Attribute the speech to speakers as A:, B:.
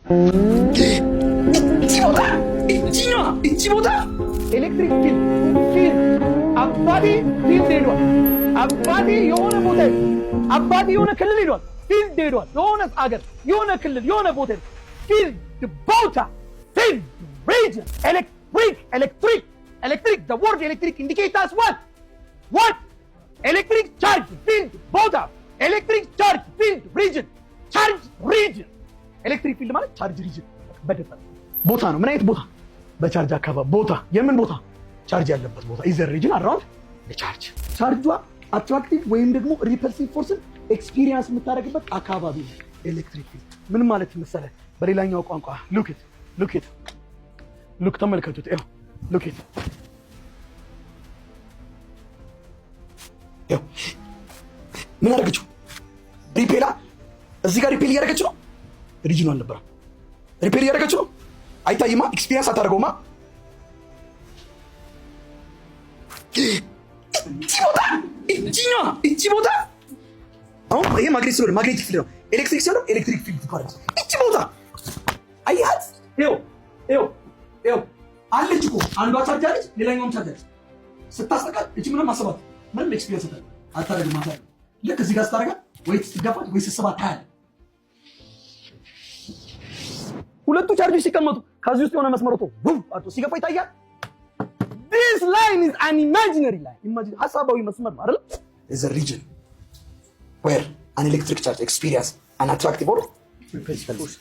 A: እቺ ቦታ ኤሌክትሪክ ፊልድ አባቴ ፊልድ ሄዷል። አባቴ የሆነ ቦታ አባቴ የሆነ ክልል ሄዷል። ፊልድ ሄዷል። የሆነ አገር የሆነ ክልል የሆነ ቦታ ፊልድ ቦታ ፊልድ region electric the word electric indicates us what electric charge field ቦታ electric charge field region charge region electric field ማለት charge region በደፈ ቦታ ነው። ምን አይነት ቦታ? በቻርጅ አካባቢ ቦታ። የምን ቦታ? ቻርጅ ያለበት ቦታ is a region around the charge ቻርጇ አትራክቲቭ ወይም ደግሞ ሪፐልሲቭ ፎርስን ኤክስፒሪየንስ የምታደርግበት አካባቢ ነው ኤሌክትሪክ ፊልድ። ምን ማለት መሰለህ? በሌላኛው ቋንቋ look ተመልከቱት። ይኸው look it ይኸው ምን አደረገችው? ሪፔላ እዚህ ጋር ሪፔል እያደረገች ነው። ሪጅኑ አልነበረም። ሪፔል እያደረገች ነው። አይታይማ። ኤክስፒሪየንስ አታደርገውማ። እቺ ቦታ አሁን ይሄ ማግኔት ስለሆነ ማግኔቲክ ፊልድ ነው። ኤሌክትሪክ ስለሆነ ኤሌክትሪክ ፊልድ ይባላል። እቺ ቦታ አያት። ይኸው አለች እኮ አንዷ ቻርጅ አለች፣ ሌላኛውም ቻርጅ አለች። ስታስጠቃት እቺ ምንም አሰባት ምንም ኤክስፒሪየንስ አታደርግም ማለት ነው። ልክ እዚህ ጋር ስታደርጋት ወይ ስትጋፋት ወይ ስትስባት ታያለህ። ሁለቱ ቻርጆች ሲቀመጡ ከዚህ ውስጥ የሆነ መስመር ወጥቶ ቡም አጥቶ ሲገፋ ይታያል። this line is an imaginary line imagine ሐሳባዊ መስመር ነው አይደል? is a region where an electric charge experience an attractive or repulsive force